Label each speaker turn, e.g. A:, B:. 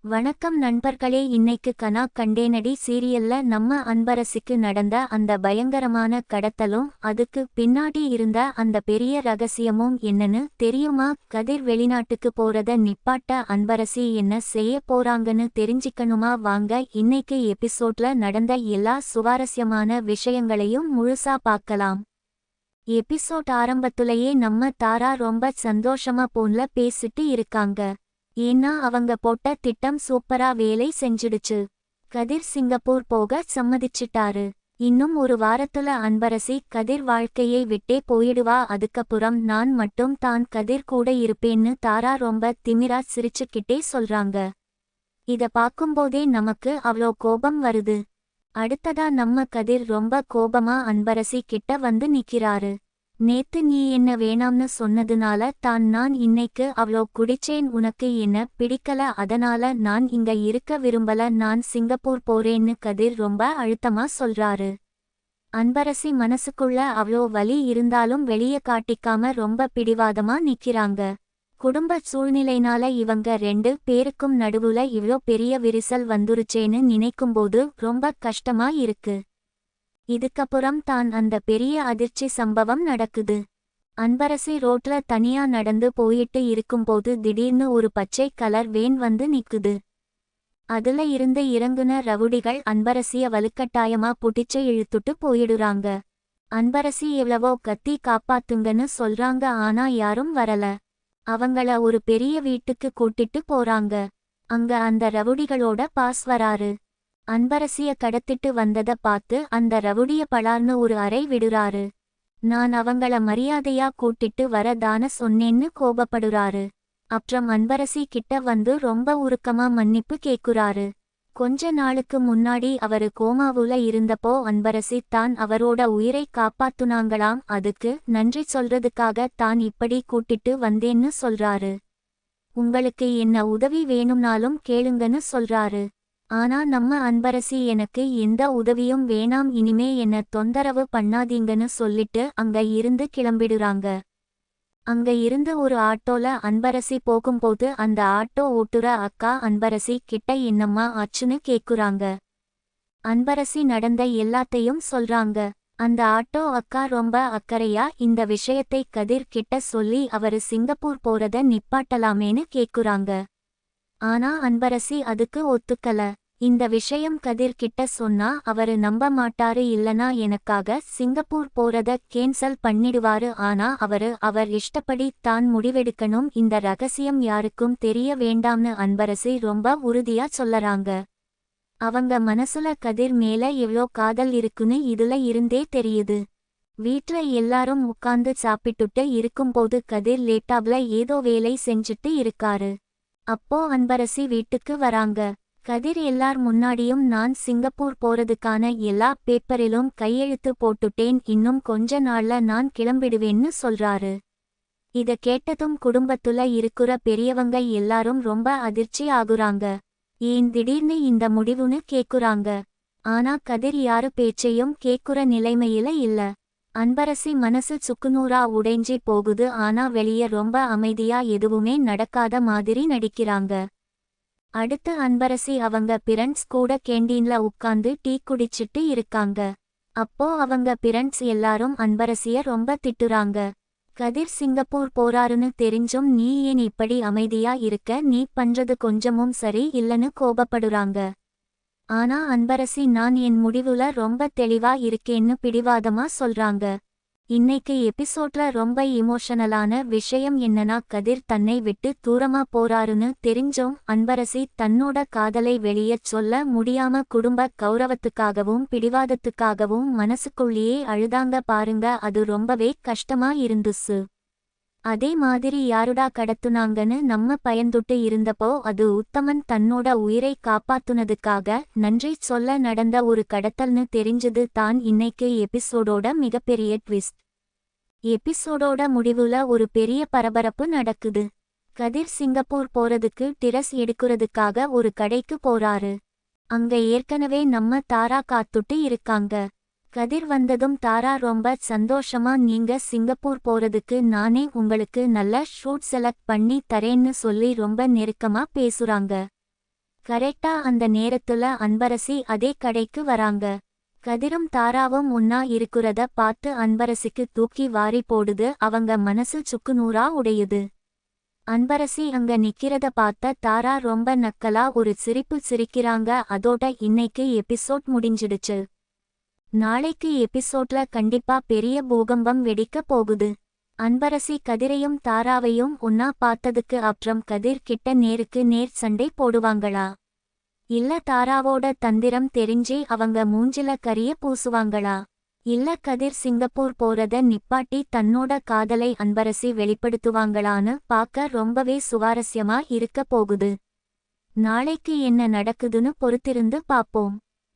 A: வணக்கம் நண்பர்களே, இன்னைக்கு கனா கண்டேனடி சீரியல்ல நம்ம அன்பரசிக்கு நடந்த அந்த பயங்கரமான கடத்தலும் அதுக்கு பின்னாடி இருந்த அந்த பெரிய ரகசியமும் என்னன்னு தெரியுமா? கதிர் வெளிநாட்டுக்கு போறத நிப்பாட்ட அன்பரசி என்ன செய்ய போறாங்கன்னு தெரிஞ்சிக்கணுமா? வாங்க இன்னைக்கு எபிசோட்ல நடந்த எல்லா சுவாரஸ்யமான விஷயங்களையும் முழுசா பார்க்கலாம். எபிசோட் ஆரம்பத்துலயே நம்ம தாரா ரொம்ப சந்தோஷமா போன்ல பேசிட்டு இருக்காங்க. ஏன்னா அவங்க போட்ட திட்டம் சூப்பரா வேலை செஞ்சிடுச்சு. கதிர் சிங்கப்பூர் போக சம்மதிச்சிட்டாரு. இன்னும் ஒரு வாரத்துல அன்பரசி கதிர் வாழ்க்கையை விட்டே போயிடுவா. அதுக்கப்புறம் நான் மட்டும் தான் கதிர் கூட இருப்பேன்னு தாரா ரொம்ப திமிரா சிரிச்சுக்கிட்டே சொல்றாங்க. இத பாக்கும்போதே நமக்கு அவ்ளோ கோபம் வருது. அடுத்ததா நம்ம கதிர் ரொம்ப கோபமா அன்பரசி கிட்ட வந்து நிக்கிறாரு. நேத்து நீ என்ன வேணாம்னு சொன்னதுனால தான் நான் இன்னைக்கு அவ்ளோ குடிச்சேன். உனக்கு என்ன பிடிக்கல, அதனால நான் இங்க இருக்க விரும்பல, நான் சிங்கப்பூர் போறேன்னு கதிர் ரொம்ப அழுத்தமா சொல்றாரு. அன்பரசி மனசுக்குள்ள அவ்ளோ வலி இருந்தாலும் வெளிய காட்டிக்காம ரொம்ப பிடிவாதமா நிக்கிறாங்க. குடும்ப சூழ்நிலைனால இவங்க 2 பேருக்கும் நடுவுல இவ்ளோ பெரிய விரிசல் வந்துருச்சேன்னு நினைக்கும்போது ரொம்ப கஷ்டமா இருக்கு. இதுக்கப்புறம் தான் அந்த பெரிய அதிர்ச்சி சம்பவம் நடக்குது. அன்பரசி ரோட்ல தனியா நடந்து போயிட்டு இருக்கும்போது திடீர்னு ஒரு பச்சை கலர் வேன் வந்து நிக்குது. அதுல இருந்து இறங்குன ரவுடிகள் அன்பரசிய வலுக்கட்டாயமா புடிச்சு இழுத்துட்டு போயிடுறாங்க. அன்பரசி எவ்வளவோ கத்தி காப்பாத்துங்கன்னு சொல்றாங்க, ஆனா யாரும் வரல. அவங்கள ஒரு பெரிய வீட்டுக்கு கூட்டிட்டு போறாங்க. அங்க அந்த ரவுடிகளோட பாஸ் வராரு. அன்பரசிய கடத்திட்டு வந்தத பார்த்து அந்த ரவுடிய பளார்னு ஒரு அறை விடுறாரு. நான் அவங்கள மரியாதையா கூட்டிட்டு வர தான சொன்னேன்னு கோபப்படுறாரு. அப்புறம் அன்பரசி கிட்ட வந்து ரொம்ப உருக்கமா மன்னிப்பு கேக்குறாரு. கொஞ்ச நாளுக்கு முன்னாடி அவரு கோமாவுல இருந்தப்போ அன்பரசி தான் அவரோட உயிரை காப்பாத்துனாங்களாம். அதுக்கு நன்றி சொல்றதுக்காக தான் இப்படி கூட்டிட்டு வந்தேன்னு சொல்றாரு. உங்களுக்கு என்ன உதவி வேணும்னாலும் கேளுங்கன்னு சொல்றாரு. ஆனா நம்ம அன்பரசி எனக்கு எந்த உதவியும் வேணாம், இனிமே என்ன தொந்தரவு பண்ணாதீங்கன்னு சொல்லிட்டு அங்க இருந்து கிளம்பிடுறாங்க. அங்க இருந்து ஒரு ஆட்டோல அன்பரசி போகும்போது அந்த ஆட்டோ ஓட்டுற அக்கா அன்பரசி கிட்ட என்னம்மா ஆச்சுன்னு கேக்குறாங்க. அன்பரசி நடந்த எல்லாத்தையும் சொல்றாங்க. அந்த ஆட்டோ அக்கா ரொம்ப அக்கறையா இந்த விஷயத்தை கதிர் கிட்ட சொல்லி அவரு சிங்கப்பூர் போறத நிப்பாட்டலாமேன்னு கேக்குறாங்க. ஆனா அன்பரசி அதுக்கு ஒத்துக்கல. இந்த விஷயம் கதிர் கிட்ட சொன்னா அவரு நம்ப மாட்டாரு, இல்லனா எனக்காக சிங்கப்பூர் போறத கேன்சல் பண்ணிடுவாரு. ஆனா அவர் இஷ்டப்படி தான் முடிவெடுக்கணும், இந்த ரகசியம் யாருக்கும் தெரிய வேண்டாம்னு அன்பரசி ரொம்ப உறுதியா சொல்லறாங்க. அவங்க மனசுல கதிர் மேல எவ்ளோ காதல் இருக்குன்னு இதுல இருந்தே தெரியுது. வீட்ல எல்லாரும் உட்கார்ந்து சாப்பிட்டுட்டு இருக்கும்போது கதிர் லேப்டாப்ல ஏதோ வேலை செஞ்சுட்டு இருக்காரு. அப்போ அன்பரசி வீட்டுக்கு வராங்க. கதிர் எல்லார் முன்னாடியும் நான் சிங்கப்பூர் போறதுக்கான எல்லா பேப்பரிலும் கையெழுத்து போட்டுட்டேன், இன்னும் கொஞ்ச நாள்ல நான் கிளம்பிடுவேன்னு சொல்றாரு. இத கேட்டதும் குடும்பத்துல இருக்குற பெரியவங்க எல்லாரும் ரொம்ப அதிர்ச்சி ஆகுறாங்க. ஏன் திடீர்னு இந்த முடிவுன்னு கேக்குறாங்க. ஆனா கதிர் யாரு பேச்சையும் கேக்குற நிலைமையில இல்ல. அன்பரசி மனசு சுக்குநூறா உடைஞ்சி போகுது. ஆனா வெளிய ரொம்ப அமைதியா எதுவுமே நடக்காத மாதிரி நடிக்கிறாங்க. அடுத்து அன்பரசி அவங்க பிரண்ட்ஸ் கூட கேண்டீன்ல உட்கார்ந்து டீ குடிச்சிட்டு இருக்காங்க. அப்போ அவங்க பிரண்ட்ஸ் எல்லாரும் அன்பரசிய ரொம்ப திட்டுறாங்க. கதிர் சிங்கப்பூர் போறாருன்னு தெரிஞ்சும் நீ ஏன் இப்படி அமைதியா இருக்க, நீ பண்றது கொஞ்சமும் சரி இல்லன்னு கோபப்படுறாங்க. ஆனா அன்பரசி நான் என் முடிவுல ரொம்ப தெளிவா இருக்கேன்னு பிடிவாதமா சொல்றாங்க. இன்னைக்கு எபிசோட்ல ரொம்ப இமோஷனலான விஷயம் என்னன்னா, கதிர் தன்னை விட்டு தூரமா போறாருன்னு தெரிஞ்சும் அன்பரசி தன்னோட காதலை வெளியச் சொல்ல முடியாம குடும்ப கௌரவத்துக்காகவும் பிடிவாதத்துக்காகவும் மனசுக்குள்ளேயே அழுதாங்க பாருங்க. அது ரொம்பவே கஷ்டமா இருந்துச்சு. அதே மாதிரி யாருடா கடத்துனாங்கன்னு நம்ம பயந்துட்டு இருந்தப்போ அது உத்தமன் தன்னோட உயிரை காப்பாத்துனதுக்காக நன்றி சொல்ல நடந்த ஒரு கடத்தல்னு தெரிஞ்சது தான் இன்னைக்கு எபிசோடோட மிகப்பெரிய ட்விஸ்ட். எபிசோடோட முடிவுல ஒரு பெரிய பரபரப்பு நடக்குது. கதிர் சிங்கப்பூர் போறதுக்கு டிரஸ் எடுக்கிறதுக்காக ஒரு கடைக்கு போறாரு. அங்க ஏற்கனவே நம்ம தாரா காத்துட்டு இருக்காங்க. கதிர் வந்ததும் தாரா ரொம்ப சந்தோஷமா நீங்க சிங்கப்பூர் போறதுக்கு நானே உங்களுக்கு நல்ல ஷூட் செலக்ட் பண்ணி தரேன்னு சொல்லி ரொம்ப நெருக்கமா பேசுறாங்க. கரெக்டா அந்த நேரத்துல அன்பரசி அதே கடைக்கு வராங்க. கதிரும் தாராவும் ஒன்னா இருக்கிறத பார்த்து அன்பரசிக்கு தூக்கி வாரி போடுது. அவங்க மனசு சுக்குநூறா உடையுது. அன்பரசி அங்க நிக்கிறத பார்த்த தாரா ரொம்ப நக்கலா ஒரு சிரிப்பு சிரிக்கிறாங்க. அதோட இன்னைக்கு எபிசோட் முடிஞ்சிடுச்சு. நாளைக்கு எபிசோட்ல கண்டிப்பா பெரிய பூகம்பம் வெடிக்க போகுது. அன்பரசி கதிரையும் தாராவையும் ஒன்னா பார்த்ததுக்கு அப்புறம் கதிர் கிட்ட நேருக்கு நேர் சண்டை போடுவாங்களா? இல்ல தாராவோட தந்திரம் தெரிஞ்சே அவங்க மூஞ்சில கரிய பூசுவாங்களா? இல்ல கதிர் சிங்கப்பூர் போறத நிப்பாட்டி தன்னோட காதலை அன்பரசி வெளிப்படுத்துவாங்களான்னு பார்க்க ரொம்பவே சுவாரஸ்யமா இருக்க போகுது. நாளைக்கு என்ன நடக்குதுன்னு பொறுத்திருந்து பாப்போம்.